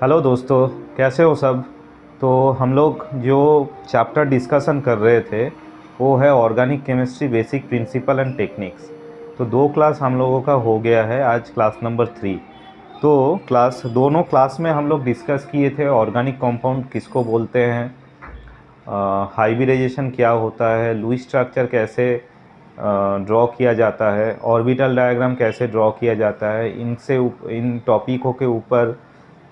Hello दोस्तों, कैसे हो सब। तो हम लोग जो चैप्टर डिस्कशन कर रहे थे वो है organic chemistry basic principle and techniques. तो 2 क्लास हम लोगों का हो गया है, आज क्लास नंबर 3। तो दोनों क्लास में हम लोग डिस्कस किए थे ऑर्गेनिक कंपाउंड किसको बोलते हैं, हाइब्रिडाइजेशन क्या होता है, लुईस स्ट्रक्चर कैसे ड्रॉ किया जाता है, ऑर्बिटल डायग्राम कैसे ड्रॉ किया जाता है, इन टॉपिकों के ऊपर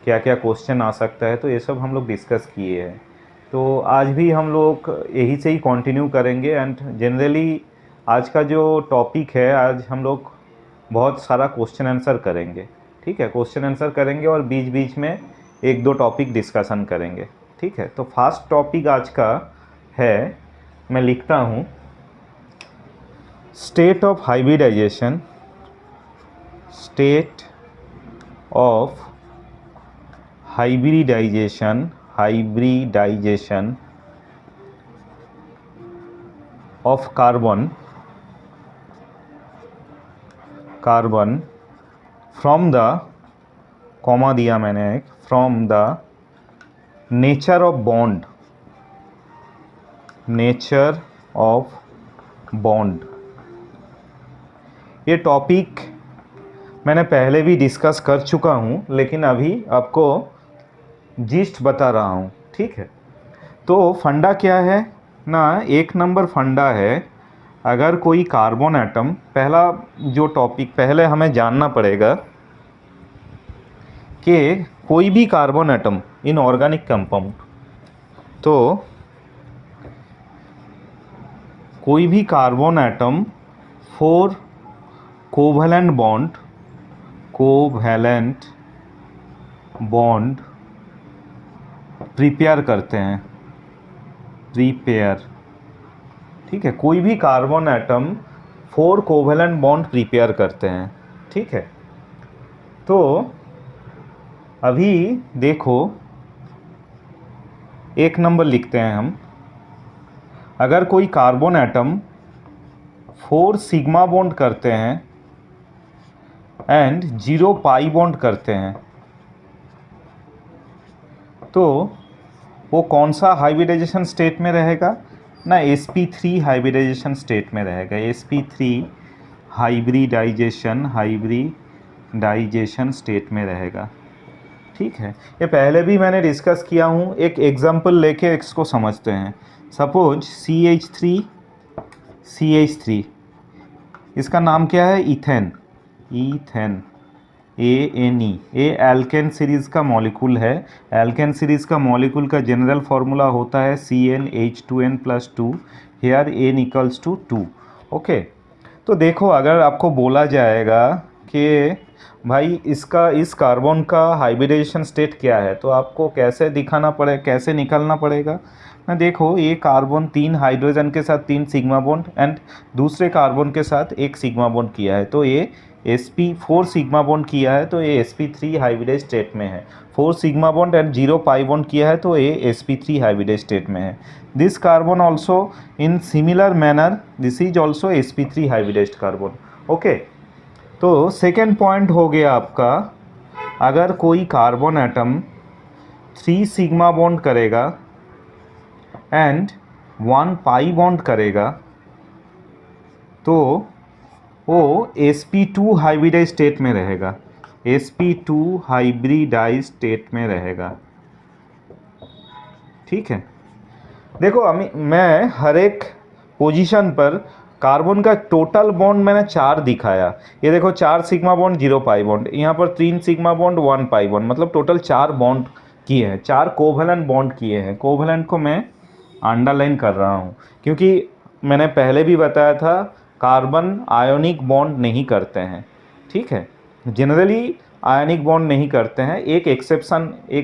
क्या क्या क्वेश्चन आ सकता है। तो ये सब हम लोग डिस्कस किए हैं। तो आज भी हम लोग यही से ही कंटिन्यू करेंगे। एंड जनरली आज का जो टॉपिक है, आज हम लोग बहुत सारा क्वेश्चन आंसर करेंगे। ठीक है, क्वेश्चन आंसर करेंगे और बीच बीच में एक दो टॉपिक डिस्कशन करेंगे। ठीक है, तो फर्स्ट टॉपिक आज का है, मैं लिखता हूँ, state of hybridisation. State of hybridization of carbon from the, comma दिया मैंने एक, from the nature of bond। ये टॉपिक मैंने पहले भी डिस्कस कर चुका हूँ, लेकिन अभी आपको जिस्ट बता रहा हूँ। ठीक है, तो फंडा क्या है ना, एक नंबर फंडा है, अगर कोई कार्बन एटम, पहला जो टॉपिक पहले हमें जानना पड़ेगा कि कोई भी carbon atom in organic compound, तो कोई भी carbon atom 4 covalent bond prepare करते हैं। ठीक है, कोई भी carbon atom 4 covalent bond prepare करते हैं। ठीक है, तो अभी देखो, एक नंबर लिखते हैं हम, अगर कोई कार्बन एटम 4 सिग्मा बॉन्ड करते हैं एंड 0 पाई बॉन्ड करते हैं, तो वो कौन सा हाइब्रिडाइजेशन स्टेट में रहेगा ना, sp3 हाइब्रिडाइजेशन स्टेट में रहेगा। sp3 हाइब्रिडाइजेशन स्टेट में रहेगा। ठीक है, ये पहले भी मैंने डिस्कस किया हूँ। एक एग्जांपल लेके इसको समझते हैं। सपोज CH3, इसका नाम क्या है, इथेन। ANE, ये एल्केन सीरीज़ का मॉलिक्यूल है। एल्केन सीरीज़ का मॉलिक्यूल का जनरल फार्मूला होता है CnH2n+2, here n equals to 2। Okay, तो देखो, अगर आपको बोला जाएगा कि भाई इस कार्बन का हाइब्रिडाइजेशन स्टेट क्या है, तो आपको कैसे निकालना पड़ेगा ना। देखो, ये कार्बन 3 हाइड्रोजन के साथ 3 सिग्मा बॉन्ड एंड दूसरे कार्बन के साथ 1 सिग्मा बॉन्ड किया है, तो ये sp4 सिग्मा बॉन्ड किया है, तो ये sp3 हाइब्रिडाइज स्टेट में है। 4 sigma bond and 0 pi bond किया है, तो ये sp3 हाइब्रिडाइज स्टेट में है। This carbon also in similar manner, this is also sp3 hybridised carbon. Okay, तो सेकेंड पॉइंट हो गया आपका, अगर कोई कार्बन एटम 3 सिग्मा बॉन्ड करेगा एंड 1 पाई बॉन्ड करेगा, तो वो sp2 हाइब्रिडाइज स्टेट में रहेगा। sp2 हाइब्रिडाइज स्टेट में रहेगा। ठीक है, देखो, मैं हर एक पोजीशन पर कार्बन का टोटल बॉन्ड मैंने 4 दिखाया। ये देखो, 4 सिग्मा बॉन्ड 0 पाई बॉन्ड, यहाँ पर 3 सिग्मा बॉन्ड 1 पाई बॉन्ड, मतलब टोटल 4 बॉन्ड किए हैं, 4 कोवैलेंट बॉन्ड किए हैं। कोवैलेंट को मैं अंडरलाइन कर रहा हूँ क्योंकि मैंने पहले भी बताया था, कार्बन आयोनिक बॉन्ड नहीं करते हैं। ठीक है, जनरली आयोनिक बॉन्ड नहीं करते हैं। एक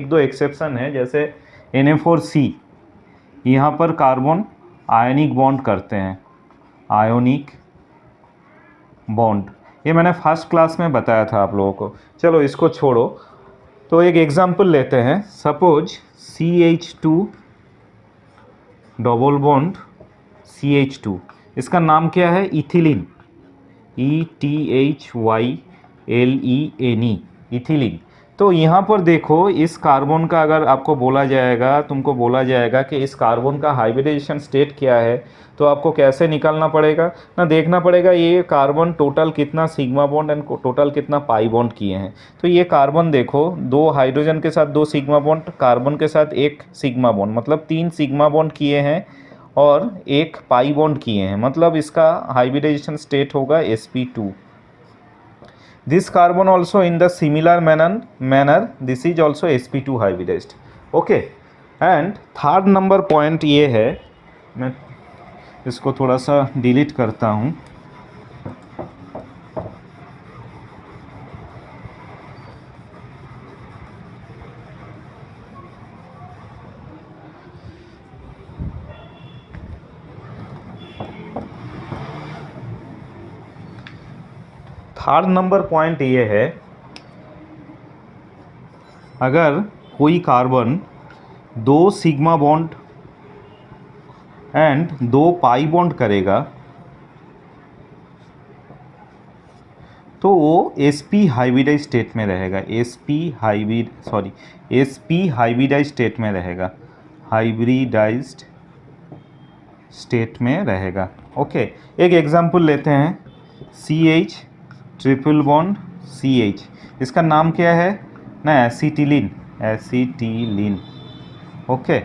दो एक्सेप्शन है, जैसे Na4C, यहाँ पर कार्बन आयोनिक बॉन्ड करते हैं। आयोनिक बॉन्ड, ये मैंने फर्स्ट क्लास में बताया था आप लोगों को। चलो इसको छोड़ो, तो एक एग्जांपल लेते हैं। Suppose CH2 double bond CH2, इसका नाम क्या है, इथिलीन। ETHYLENE, ethylene. तो यहाँ पर देखो, इस कार्बन का अगर आपको बोला जाएगा, तुमको बोला जाएगा कि इस कार्बन का हाइब्रिडाइजेशन स्टेट क्या है, तो आपको कैसे निकालना पड़ेगा ना, देखना पड़ेगा ये कार्बन टोटल कितना सिग्मा बॉन्ड एंड टोटल कितना पाई बॉन्ड किए हैं। तो ये कार्बन देखो, 2 हाइड्रोजन के साथ 2 सिग्मा बॉन्ड, कार्बन के साथ 1 सिग्मा बॉन्ड, मतलब 3 सिग्मा बॉन्ड किए हैं और 1 पाई बॉन्ड किए हैं, मतलब इसका हाइब्रिडाइजेशन स्टेट होगा sp2। This carbon also in the similar manner this is also sp2 hybridized, okay। and third number point ये है, मैं इसको थोड़ा सा डिलीट करता हूँ। थर्ड नंबर पॉइंट ये है, अगर कोई carbon 2 sigma bond and 2 pi bond करेगा तो वो sp हाइब्रिडाइज स्टेट में रहेगा, sp हाइब्रिडाइज स्टेट में रहेगा, हाइब्रिडाइज्ड स्टेट में रहेगा, ओके। एक एग्जांपल लेते हैं, CH ट्रिपल बॉन्ड CH, इसका नाम क्या है ना, एसिटिलीन, ओके,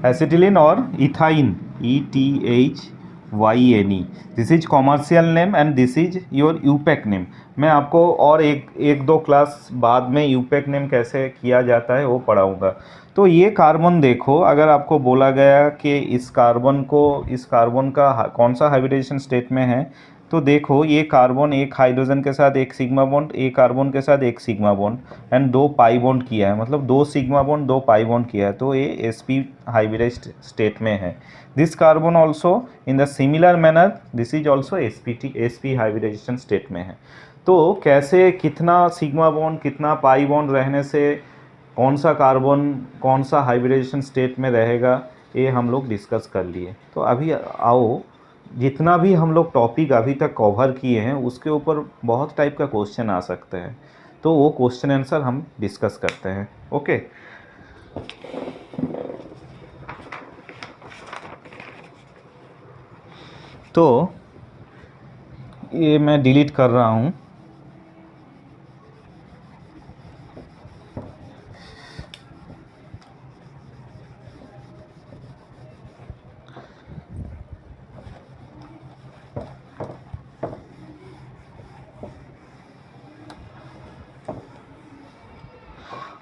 एसिटिलीन और ethyne, ETHYNE, this is commercial name and this is your IUPAC name. मैं आपको और एक दो क्लास बाद में यूपैक नेम कैसे किया जाता है वो पढ़ाऊँगा। तो ये कार्बन देखो, अगर आपको बोला गया कि इस कार्बन का कौन सा हाइब्रिडाइजेशन स्टेट में है, तो देखो ये कार्बन 1 हाइड्रोजन के साथ 1 सिग्मा बॉन्ड, एक कार्बन के साथ 1 sigma bond and 2 pi bond किया है, मतलब 2 सिग्मा बॉन्ड 2 पाई बॉन्ड किया है, तो ये sp हाइब्रिडाइज्ड स्टेट में है। This carbon also in the similar manner this is also sp hybridisation state में है। तो कैसे, कितना सिग्मा बॉन्ड कितना पाई बॉन्ड रहने से कौन सा कार्बन कौन सा हाइब्रिडाइजेशन स्टेट में रहेगा, ये हम लोग डिस्कस कर लिए। तो अभी आओ, जितना भी हम लोग टॉपिक अभी तक कवर किए हैं उसके ऊपर बहुत टाइप का क्वेश्चन आ सकते हैं, तो वो क्वेश्चन आंसर हम डिस्कस करते हैं, ओके। तो ये मैं डिलीट कर रहा हूँ।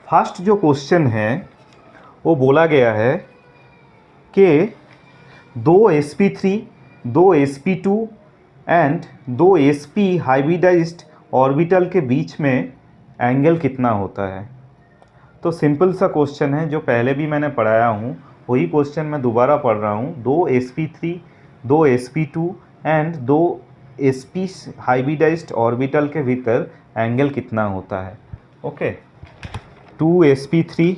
फर्स्ट जो क्वेश्चन है वो बोला गया है कि 2 sp3 2 sp2 and 2 sp hybridised orbital के बीच में एंगल कितना होता है। तो सिंपल सा क्वेश्चन है, जो पहले भी मैंने पढ़ाया हूँ वही क्वेश्चन मैं दोबारा पढ़ रहा हूँ। 2 sp3 2 sp2 and 2 sp hybridised orbital के भीतर एंगल कितना होता है, okay. 2 sp3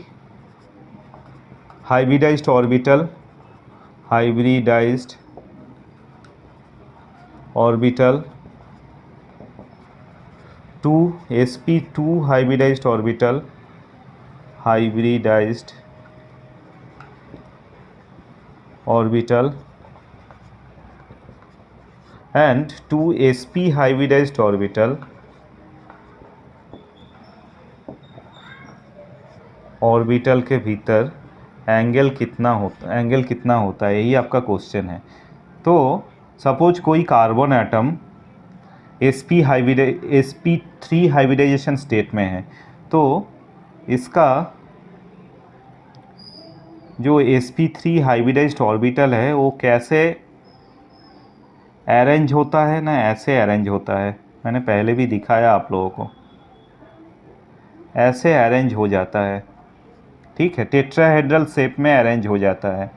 hybridised orbital 2 sp2 hybridised orbital and 2 sp hybridised orbital के भीतर एंगल कितना होता है, यही आपका क्वेश्चन है। तो सपोज कोई carbon atom sp3 hybridisation state में है, तो इसका जो sp3 हाइब्रिडाइज्ड ऑर्बिटल है वो कैसे अरेंज होता है ना, ऐसे अरेंज होता है, मैंने पहले भी दिखाया आप लोगों को, ऐसे अरेंज हो जाता है, ठीक है, टेट्राहेड्रल शेप में अरेंज हो जाता है।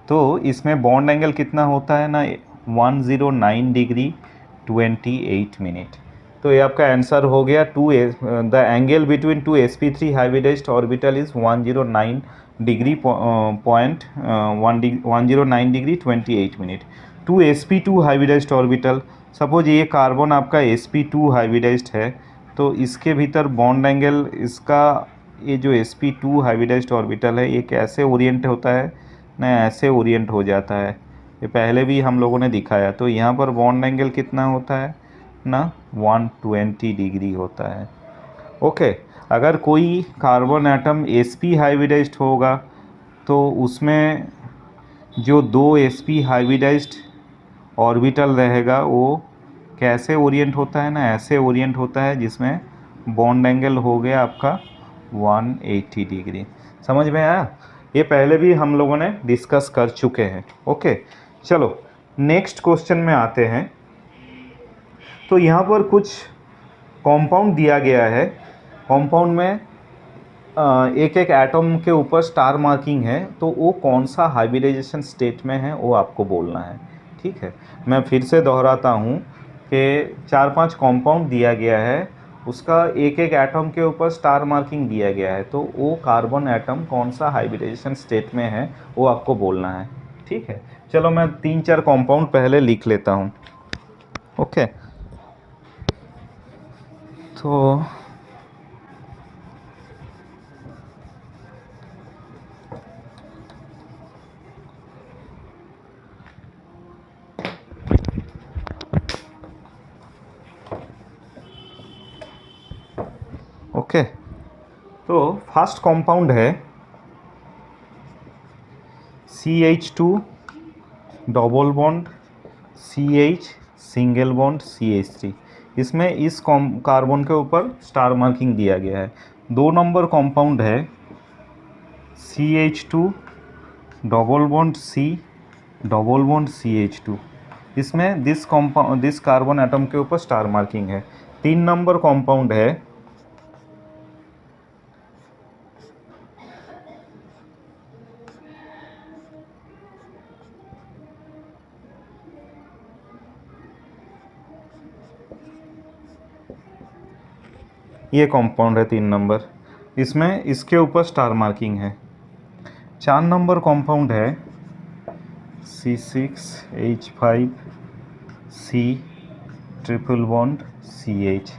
तो इसमें बॉन्ड एंगल कितना होता है ना, 109 डिग्री 28 मिनट। तो ये आपका आंसर हो गया। The angle between 2 sp3 hybridised orbital is 109 degree 109 degree 28 minute. 2 sp2 hybridised orbital, suppose ये कार्बन आपका sp2 हाइब्रिडाइज्ड है, तो इसके भीतर बॉन्ड एंगल इसका ये जो sp2 हाइब्रिडाइज्ड ऑर्बिटल है ये कैसे ओरिएंट होता है ना, ऐसे ओरिएंट हो जाता है। ये पहले भी हम लोगों ने दिखाया। तो यहाँ पर बॉन्ड एंगल कितना होता है ना, 120 डिग्री होता है। ओके, अगर कोई कार्बन एटम sp हाइब्रिडाइज्ड होगा तो उसमें जो दो sp हाइब्रिडाइज्ड ऑर्बिटल रहेगा वो कैसे ओरिएंट होता है ना, ऐसे ओरिएंट होता है जिसमें बॉन्ड एंगल हो गया आपका 180 डिग्री। समझ में आया? ये पहले भी हम लोगों ने डिस्कस कर चुके हैं। ओके, चलो नेक्स्ट क्वेश्चन में आते हैं। तो यहाँ पर कुछ कंपाउंड दिया गया है। कंपाउंड में एक एक एटम के ऊपर स्टार मार्किंग है, तो वो कौन सा हाइब्रिडाइजेशन स्टेट में है वो आपको बोलना है। ठीक है, मैं फिर से दोहराता हूँ कि 4-5 कंपाउंड दिया गया है, उसका एक एक एटम के ऊपर स्टार मार्किंग दिया गया है, तो वो कार्बन एटम कौन सा हाइब्रिडाइजेशन स्टेट में है वो आपको बोलना है। ठीक है, चलो मैं 3-4 कंपाउंड पहले लिख लेता हूँ। ओके, तो ओके, तो फर्स्ट कंपाउंड है CH2 double bond CH single bond CH3। इसमें इस कार्बन के ऊपर स्टार मार्किंग दिया गया है। 2 नंबर कंपाउंड है CH2 double bond C double bond CH2। इसमें दिस कार्बन एटम के ऊपर स्टार मार्किंग है। 3 नंबर कंपाउंड है ये कंपाउंड है 3 नंबर, इसमें इसके ऊपर स्टार मार्किंग है। 4 नंबर कंपाउंड है C6H5C ट्रिपल बॉन्ड CH।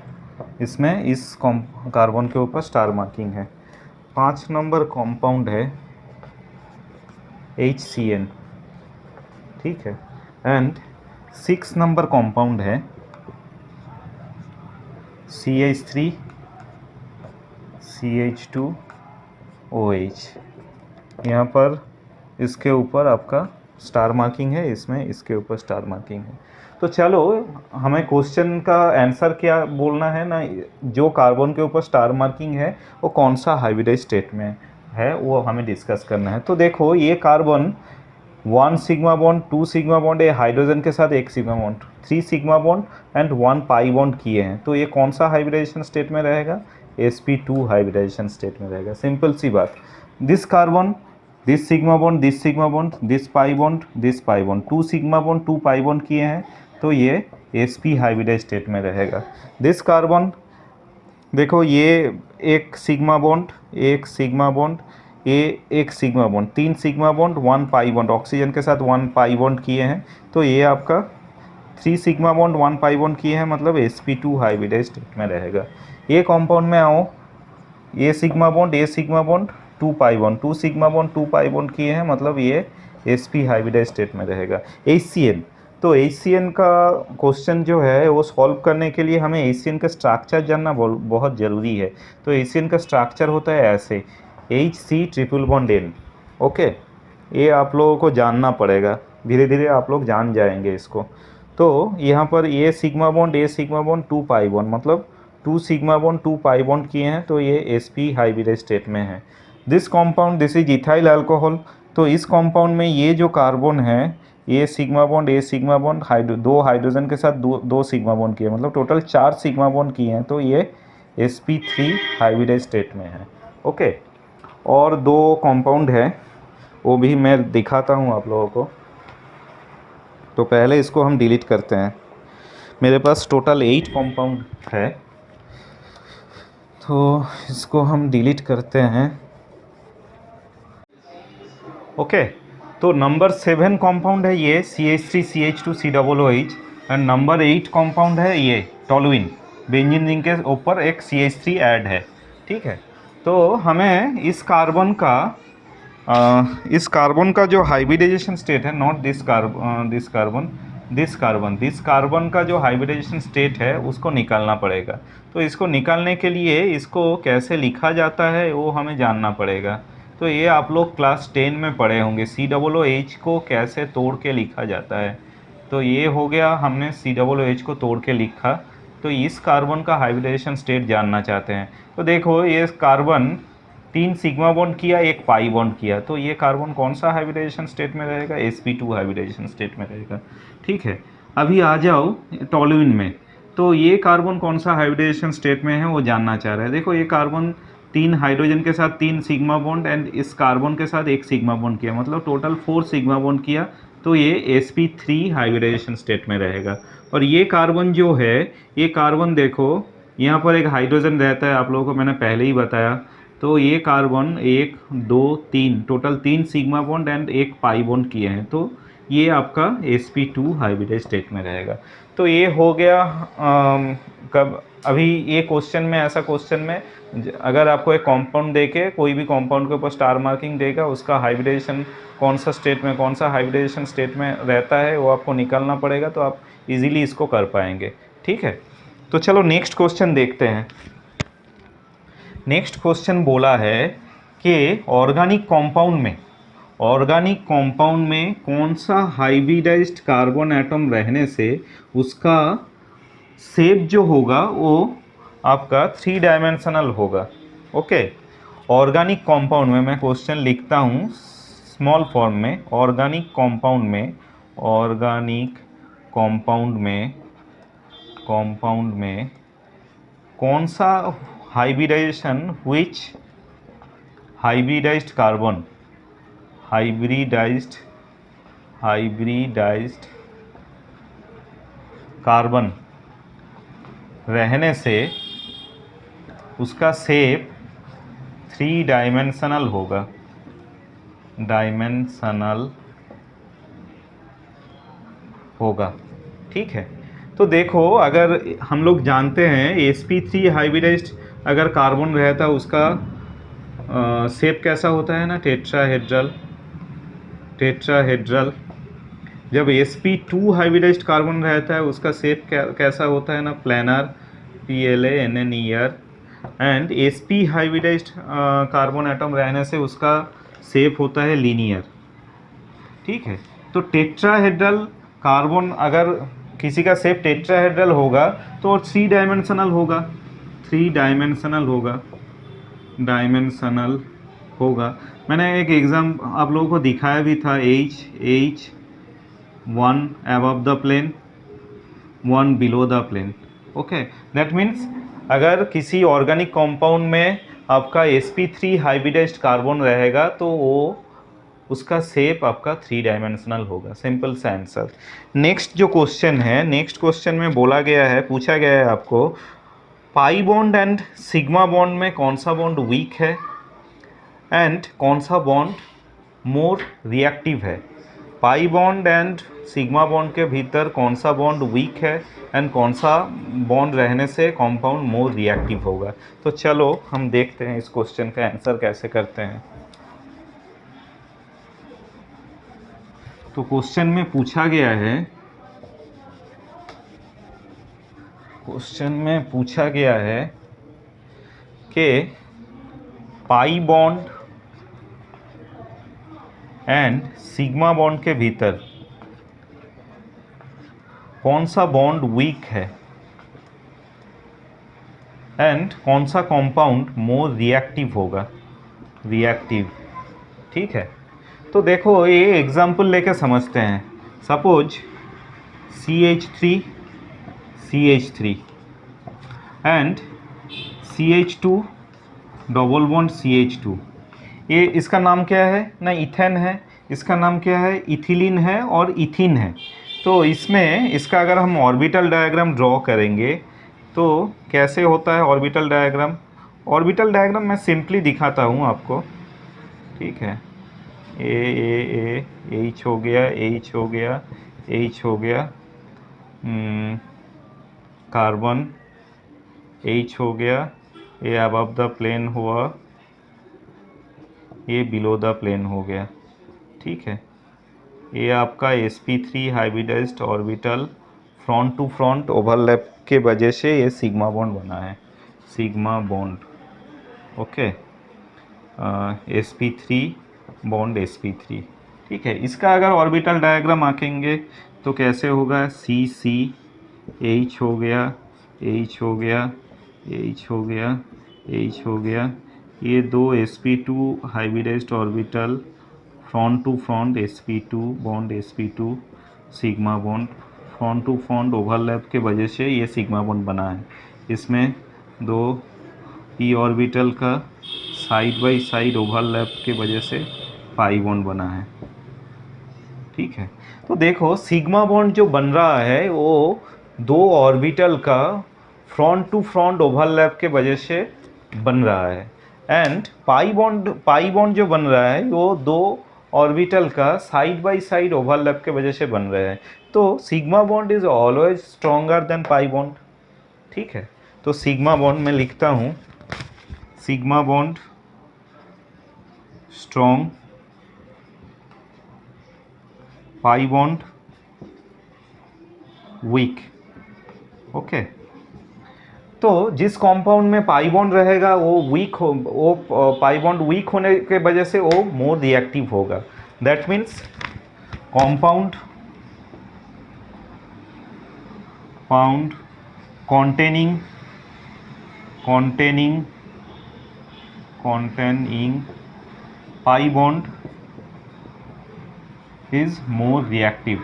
इसमें इस कार्बन के ऊपर स्टार मार्किंग है। 5 नंबर कंपाउंड है HCN। ठीक है, एंड 6 नंबर कंपाउंड है CH3 CH2OH। यहाँ पर इसके ऊपर आपका स्टार मार्किंग है, इसमें इसके ऊपर स्टार मार्किंग है। तो चलो हमें क्वेश्चन का आंसर क्या बोलना है ना, जो कार्बन के ऊपर स्टार मार्किंग है वो कौन सा हाइब्रिडाइज्ड स्टेट में है वो हमें डिस्कस करना है। तो देखो ये carbon 1 sigma bond 2 sigma bond, ये हाइड्रोजन के साथ 1 sigma bond, 3 sigma bond and 1 pi bond किए हैं। तो ये कौन सा हाइब्रिडाइजेशन स्टेट में रहेगा? sp2 हाइब्रिडाइजेशन स्टेट में रहेगा। सिंपल सी बात। This carbon this sigma bond this sigma bond this pi bond this pi bond, 2 sigma bond 2 pi bond किए हैं, तो ये sp हाइब्रिडाइज स्टेट में रहेगा। दिस कार्बन देखो ये एक सिग्मा बॉन्ड एक सिग्मा बॉन्ड ये एक sigma bond, 3 sigma bond 1 pi bond, oxygen के साथ 1 पाई बॉन्ड किए हैं, तो ये आपका 3 सिग्मा बॉन्ड 1 पाई बॉन्ड किए हैं, मतलब sp2 हाइब्रिडाइज स्टेट में रहेगा। ये कंपाउंड में आओ, ये sigma bond 2 pi bond 2 sigma bond 2 pi bond किए हैं, मतलब ये sp हाइब्रिडाइज स्टेट में रहेगा। HCN, तो HCN का क्वेश्चन जो है वो सॉल्व करने के लिए हमें HCN का स्ट्रक्चर जानना बहुत ज़रूरी है। तो HCN का स्ट्रक्चर होता है ऐसे HC triple bond N। Okay, ये आप लोगों को जानना पड़ेगा, धीरे धीरे आप लोग जान जाएंगे इसको। तो यहाँ पर ये सिग्मा बॉन्ड 2 पाई बॉन्ड, मतलब 2 सिग्मा बॉन्ड 2 पाई बॉन्ड किए हैं, तो ये sp हाइब्रिडाइज स्टेट में है। This compound this is ethyl alcohol. तो इस कंपाउंड में ये जो कार्बन है ये सिग्मा बॉन्ड 2 हाइड्रोजन के साथ 2 सिग्मा बॉन्ड किए, मतलब टोटल 4 सिग्मा बॉन्ड किए हैं, तो ये sp3 हाइब्रिडाइज स्टेट में है। ओके, और 2 कंपाउंड है वो भी मैं दिखाता हूँ आप लोगों को। तो पहले इसको हम डिलीट करते हैं। मेरे पास टोटल 8 कंपाउंड है, तो इसको हम डिलीट करते हैं। ओके, तो नंबर 7 कंपाउंड है ये CH3 CH2 COOH and number 8 compound है ये टॉलुइन। बेंजीन रिंग के ऊपर एक CH3 ऐड है, ठीक है। तो हमें इस कार्बन का जो हाइब्रिडाइजेशन स्टेट है, नॉट दिस कार्बन का जो हाइब्रिडाइजेशन स्टेट है उसको निकालना पड़ेगा। तो इसको निकालने के लिए इसको कैसे लिखा जाता है वो हमें जानना पड़ेगा। तो ये आप लोग क्लास 10 में पढ़े होंगे, COOH को कैसे तोड़ के लिखा जाता है। तो ये हो गया, हमने COOH को तोड़ के लिखा। तो इस कार्बन का हाइब्रिडाइजेशन स्टेट जानना चाहते हैं। तो देखो, ये कार्बन 3 सिग्मा बॉन्ड किया, एक पाई बॉन्ड किया, तो ये कार्बन कौन सा हाइब्रिडाइजेशन स्टेट में रहेगा? sp2 हाइब्रिडाइजेशन स्टेट में रहेगा, ठीक है। अभी आ जाओ टॉल्यूइन में। तो ये कार्बन कौन सा हाइब्रिडाइजेशन स्टेट में है वो जानना चाह रहा है। देखो, ये कार्बन 3 हाइड्रोजन के साथ 3 सिग्मा बॉन्ड एंड इस कार्बन के साथ 1 सिग्मा बॉन्ड किया, मतलब टोटल 4 सिग्मा बॉन्ड किया। तो ये sp3 हाइब्रिडाइजेशन स्टेट में रहेगा। और ये कार्बन जो है, ये कार्बन देखो, यहाँ पर एक हाइड्रोजन रहता है, आप लोगों को मैंने पहले ही बताया। तो ये carbon 1 2 3 total 3 sigma bond and 1 pi bond किए हैं, तो ये आपका sp2 हाइब्रिडाइज स्टेट में रहेगा। तो ये हो गया। कब अभी ये क्वेश्चन में, ऐसा क्वेश्चन में अगर आपको एक कंपाउंड देके, कोई भी कंपाउंड के ऊपर स्टार मार्किंग देगा, उसका हाइब्रिडाइजेशन कौन सा स्टेट में, कौन सा हाइब्रिडाइजेशन स्टेट में रहता है वो आपको निकालना पड़ेगा, तो आप इजीली इसको कर पाएंगे, ठीक है। तो चलो नेक्स्ट क्वेश्चन देखते हैं। नेक्स्ट क्वेश्चन बोला है कि ऑर्गेनिक कंपाउंड में कौन सा हाइब्रिडाइज्ड कार्बन एटम रहने से उसका शेप जो होगा वो आपका 3 डायमेंशनल होगा, ओके। ऑर्गेनिक कंपाउंड में मैं क्वेश्चन लिखता हूँ स्मॉल फॉर्म में। ऑर्गेनिक कंपाउंड में कौन सा हाइब्रिडाइजेशन हाइब्रिडाइज्ड कार्बन रहने से उसका शेप 3 डायमेंशनल होगा, ठीक है। तो देखो, अगर हम लोग जानते हैं sp3 हाइब्रिडाइज्ड अगर कार्बन रहता है उसका शेप कैसा होता है ना, टेट्राहेड्रल। जब sp2 हाइब्रिडाइज्ड कार्बन रहता है उसका शेप कैसा होता है ना, planar, PLANNER। And sp hybridised carbon atom रहने से उसका शेप होता है लीनियर, ठीक है। तो टेट्राहेड्रल कार्बन, अगर किसी का शेप टेट्राहेड्रल होगा तो 3 डायमेंशनल होगा। मैंने एक एग्जाम आप लोगों को दिखाया भी था, H1 above the plane, 1 below the plane, okay. That means अगर किसी ऑर्गेनिक कंपाउंड में आपका sp3 हाइब्रिडाइज्ड कार्बन रहेगा तो वो उसका शेप आपका 3 डायमेंशनल होगा, सिंपल सा आंसर। नेक्स्ट जो क्वेश्चन है, नेक्स्ट क्वेश्चन में बोला गया है, पूछा गया है आपको, pi bond and sigma bond में कौन सा बॉन्ड वीक है एंड कौन सा बॉन्ड मोर रिएक्टिव है। Pi bond and sigma bond के भीतर कौन सा बॉन्ड वीक है एंड कौन सा बॉन्ड रहने से कंपाउंड मोर रिएक्टिव होगा। तो चलो हम देखते हैं इस क्वेश्चन का आंसर कैसे करते हैं। तो क्वेश्चन में पूछा गया है कि pi bond and sigma bond के भीतर कौन सा बॉन्ड वीक है एंड कौन सा कंपाउंड मोर रिएक्टिव होगा, ठीक है। तो देखो, ये एग्जाम्पल लेके समझते हैं। Suppose CH3 and CH2 double bond CH2, ये इसका नाम क्या है ना, इथेन है। इसका नाम क्या है, इथिलीन है और इथिन है। तो इसमें इसका अगर हम ऑर्बिटल डायग्राम ड्रॉ करेंगे तो कैसे होता है ऑर्बिटल डायग्राम मैं सिंपली दिखाता हूँ आपको, ठीक है। ए H हो गया कार्बन H हो गया, ये अबव द प्लेन हुआ, ये बिलो द प्लेन हो गया, ठीक है। ये आपका sp3 hybridised orbital front to front overlap के वजह से ये सिग्मा बॉन्ड बना है, sigma bond, okay. sp3 bond sp3, ठीक है। इसका अगर ऑर्बिटल डायग्राम आंकेंगे तो कैसे होगा, सी सी H हो गया, H हो गया, H हो गया, H हो गया, ये दो sp2 hybridised orbital front to front sp2 bond sp2 sigma bond front to front overlap के वजह से ये सिग्मा बॉन्ड बना है। इसमें दो p ऑर्बिटल का साइड बाय साइड ओवरलैप के वजह से पाई बॉन्ड बना है, ठीक है। तो देखो सिग्मा बॉन्ड जो बन रहा है वो दो ऑर्बिटल का फ्रंट टू फ्रंट ओवरलैप के वजह से बन रहा है, एंड पाई बॉन्ड जो बन रहा है वो दो ऑर्बिटल का साइड बाय साइड ओवरलैप के वजह से बन रहा है। तो sigma bond is always stronger than pi bond, ठीक है। तो सिग्मा बॉन्ड मैं लिखता हूँ, sigma bond strong, pi bond weak, okay. तो जिस कंपाउंड में पाई बॉन्ड रहेगा वो पाई बॉन्ड वीक होने के वजह से वो मोर रिएक्टिव होगा। That means compound containing pi bond is more reactive,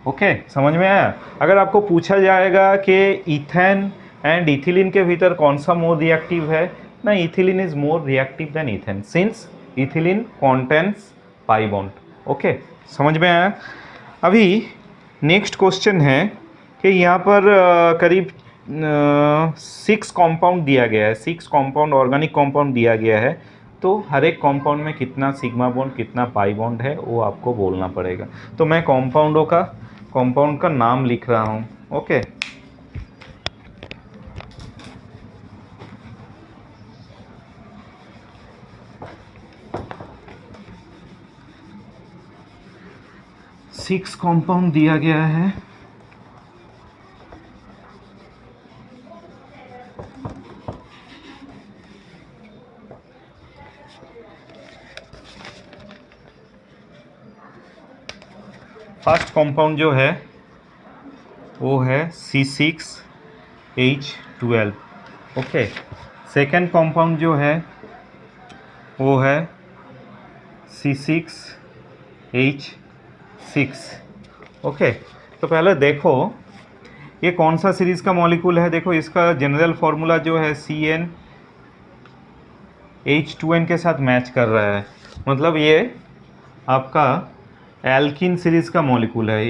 okay. समझ में आया। अगर आपको पूछा जाएगा कि इथेन एंड इथिलीन के भीतर कौन सा मोर रिएक्टिव है, ना ethylene is more reactive than ethane since ethylene contains pi bond, okay. समझ में आया। अभी नेक्स्ट क्वेश्चन है कि यहाँ पर करीब 6 कंपाउंड दिया गया है, 6 कंपाउंड ऑर्गेनिक कंपाउंड दिया गया है। तो हर एक कंपाउंड में कितना सिग्मा बॉन्ड कितना पाई बॉन्ड है वो आपको बोलना पड़ेगा। तो मैं कंपाउंड का नाम लिख रहा हूँ, ओके। सिक्स कंपाउंड दिया गया है, फर्स्ट कंपाउंड जो है वो है C6H12, ओके। सेकेंड कंपाउंड जो है वो है C6H6, ओके। तो पहले देखो ये कौन सा सीरीज़ का मॉलिक्यूल है। देखो इसका जनरल फार्मूला जो है CnH2n के साथ मैच कर रहा है, मतलब ये आपका एल्किन सीरीज़ का मॉलिक्यूल है,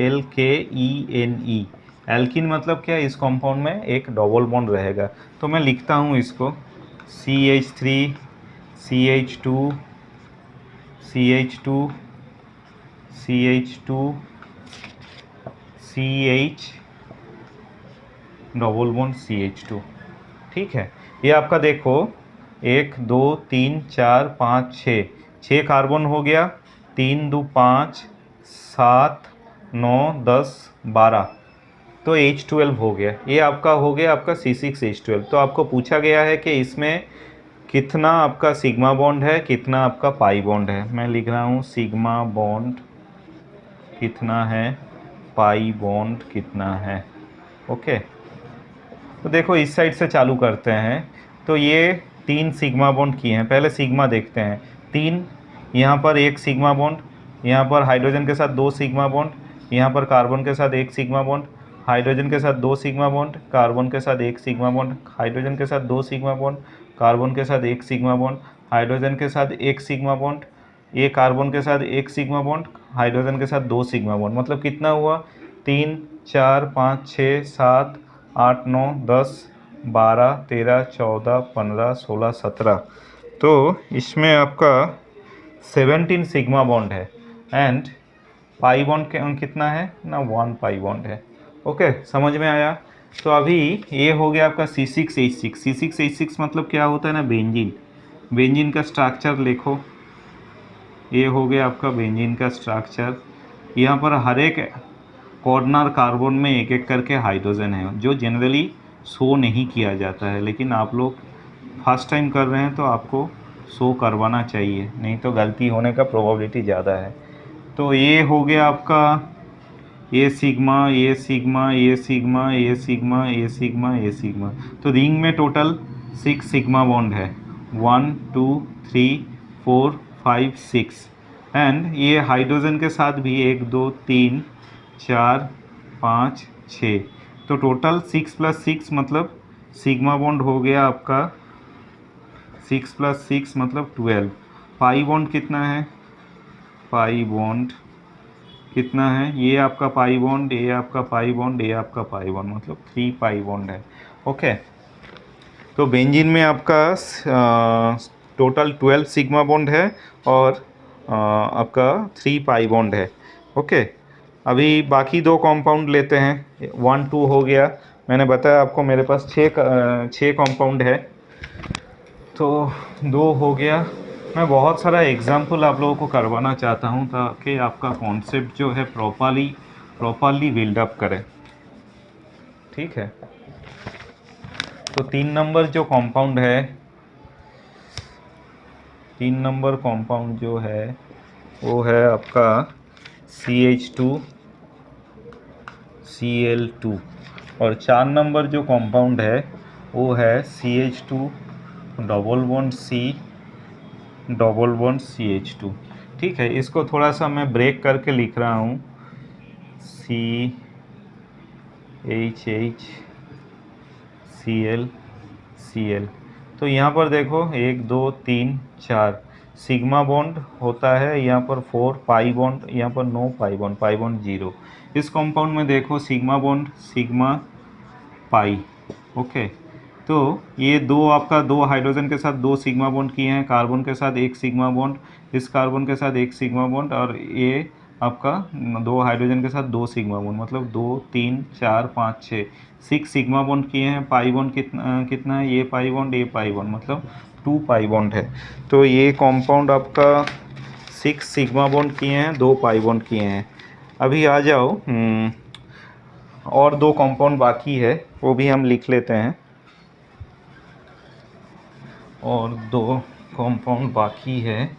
ALKENE। एल्किन मतलब क्या, इस कंपाउंड में एक डबल बॉन्ड रहेगा। तो मैं लिखता हूँ इसको CH3 CH2 CH2 CH2 CH double bond CH2, ठीक है। ये आपका देखो 1 2 3 4 5 6 कार्बन हो गया, 3 2 5 7 9 10 12, तो H12 हो गया। ये आपका हो गया आपका C6H12। तो आपको पूछा गया है कि इसमें कितना आपका सिग्मा बॉन्ड है कितना आपका पाई बॉन्ड है। मैं लिख रहा हूँ सिग्मा बॉन्ड कितना है, पाई बॉन्ड कितना है, ओके। तो देखो इस साइड से चालू करते हैं। तो ये 3 सिग्मा बॉन्ड किए हैं, पहले सिग्मा देखते हैं। 3, यहाँ पर 1 सिग्मा बॉन्ड, यहाँ पर हाइड्रोजन के साथ 2 सिग्मा बॉन्ड, यहाँ पर कार्बन के साथ 1 सिग्मा बॉन्ड, हाइड्रोजन के साथ 2 सिग्मा बॉन्ड, कार्बन के साथ 1 सिग्मा बॉन्ड, हाइड्रोजन के साथ 2 सिग्मा बॉन्ड, कार्बन के साथ 1 सिग्मा बॉन्ड, हाइड्रोजन के साथ 1 सिग्मा बॉन्ड, ये कार्बन के साथ 1 सिग्मा बॉन्ड, हाइड्रोजन के साथ 2 सिग्मा बॉन्ड, मतलब कितना हुआ 3 4 5 6 7 8 9 10 12 13 14 15 16 17। तो इसमें आपका 17 सिग्मा बॉन्ड है एंड पाई बॉन्ड कितना है ना, 1 पाई बॉन्ड है। ओके, समझ में आया। तो अभी ये हो गया आपका C6H6। C6H6 मतलब क्या होता है ना, बेंजीन। बेंजीन का स्ट्रक्चर लिखो, ये हो गया आपका बेंजीन का स्ट्रक्चर। यहाँ पर हर एक कॉर्नर कार्बन में एक एक करके हाइड्रोजन है, जो जनरली शो नहीं किया जाता है, लेकिन आप लोग फर्स्ट टाइम कर रहे हैं तो आपको शो करवाना चाहिए, नहीं तो गलती होने का प्रोबेबिलिटी ज़्यादा है। तो ये हो गया आपका ये सिग्मा, ये सिग्मा, ये सिग्मा, ये सिग्मा, ये सिग्मा, ये सिग्मा। तो रिंग में टोटल 6 सिग्मा बॉन्ड है, 1 2 3 4 5 6। एंड ये हाइड्रोजन के साथ भी 1 2 3 4 5 6। तो टोटल 6 + 6 मतलब सिग्मा बॉन्ड हो गया आपका 6 + 6 मतलब 12। पाई बॉन्ड कितना है, पाई बॉन्ड कितना है, ये आपका पाई बॉन्ड, ये आपका पाई बॉन्ड, ये आपका पाई बॉन्ड, मतलब 3 पाई बॉन्ड है। ओके, तो बेंजीन में आपका टोटल 12 सिग्मा बॉन्ड है और आपका 3 पाई बॉन्ड है। ओके, अभी बाकी दो कंपाउंड लेते हैं। 1 2 हो गया, मैंने बताया आपको मेरे पास 6 कंपाउंड है, तो 2 हो गया। मैं बहुत सारा एग्जाम्पल आप लोगों को करवाना चाहता हूँ ताकि आपका कॉन्सेप्ट जो है प्रॉपरली बिल्डअप करे। ठीक है, तो 3 नंबर जो कंपाउंड है, 3 नंबर कंपाउंड जो है वो है आपका CH2Cl2। और 4 नंबर जो कंपाउंड है वो है CH2 double bond C double bond CH2। ठीक है, इसको थोड़ा सा मैं ब्रेक करके लिख रहा हूँ, CHHCl। तो यहाँ पर देखो 1 2 3 4 सिग्मा बॉन्ड होता है, यहाँ पर 4 पाई बॉन्ड, यहाँ पर no pi bond, pi bond 0। इस कंपाउंड में देखो sigma bond sigma pi. Okay, तो ये दो आपका 2 हाइड्रोजन के साथ 2 सिग्मा बॉन्ड किए हैं, कार्बन के साथ 1 सिग्मा बॉन्ड, इस कार्बन के साथ 1 सिग्मा बॉन्ड, और ये आपका 2 हाइड्रोजन के साथ 2 सिग्मा बॉन्ड, मतलब 2 3 4 5 6 सिग्मा बॉन्ड किए हैं। पाई बॉन्ड कितना है, ये पाई बॉन्ड मतलब 2 पाई बॉन्ड है। तो ये कंपाउंड आपका 6 सिग्मा बॉन्ड किए हैं, 2 पाई बॉन्ड किए हैं। अभी आ जाओ, और 2 कंपाउंड बाकी है, वो भी हम लिख लेते हैं। और 2 कंपाउंड बाकी है,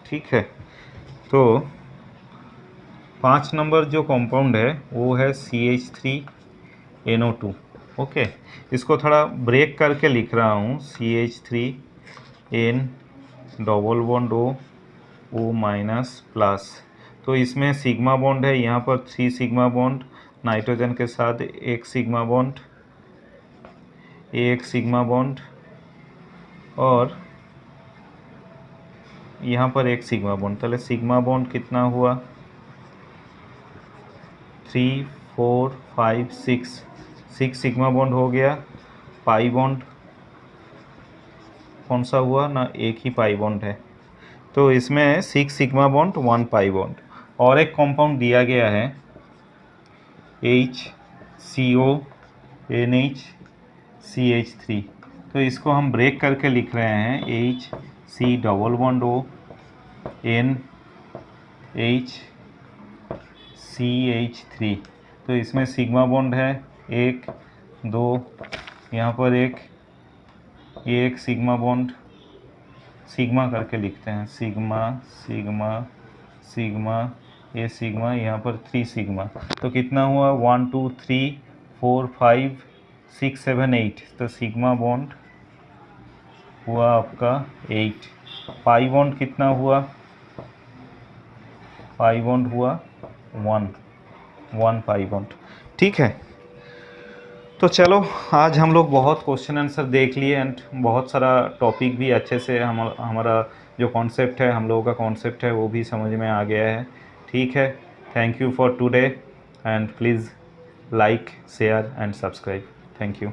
ठीक है। तो 5 नंबर जो कंपाउंड है वो है CH3NO2। ओके, इसको थोड़ा ब्रेक करके लिख रहा हूँ, CH3N डबल बॉन्ड O- तो इसमें सिग्मा बॉन्ड है, यहाँ पर 3 सिग्मा बॉन्ड, नाइट्रोजन के साथ 1 सिग्मा बॉन्ड, 1 सिग्मा बॉन्ड, और यहाँ पर 1 सिग्मा बॉन्ड। पहले सिग्मा बॉन्ड कितना हुआ, 3 4 5 6 सिग्मा बॉन्ड हो गया। पाई बॉन्ड कौन सा हुआ ना, एक ही पाई बॉन्ड है, तो इसमें 6 सिग्मा बॉन्ड 1 पाई बॉन्ड। और एक कंपाउंड दिया गया है HCONHCH3, तो इसको हम ब्रेक करके लिख रहे हैं HC डबल बॉन्ड ONHCH3। तो इसमें सिग्मा बॉन्ड है 1 2, यहाँ पर ये एक सिग्मा बॉन्ड, सिग्मा करके लिखते हैं, सिग्मा सिग्मा सिग्मा, ये सिग्मा, यहाँ पर 3 सिग्मा। तो कितना हुआ, 1 2 3 4 5 6 7 8। तो सिग्मा बॉन्ड हुआ आपका 8। पाई बॉन्ड कितना हुआ, पाई बॉन्ड हुआ 1 पाई बॉन्ड। ठीक है, तो चलो आज हम लोग बहुत क्वेश्चन आंसर देख लिए एंड बहुत सारा टॉपिक भी अच्छे से हमारा जो कॉन्सेप्ट है, हम लोगों का कॉन्सेप्ट है, वो भी समझ में आ गया है। ठीक है, thank you for today and please like share and subscribe. Thank you.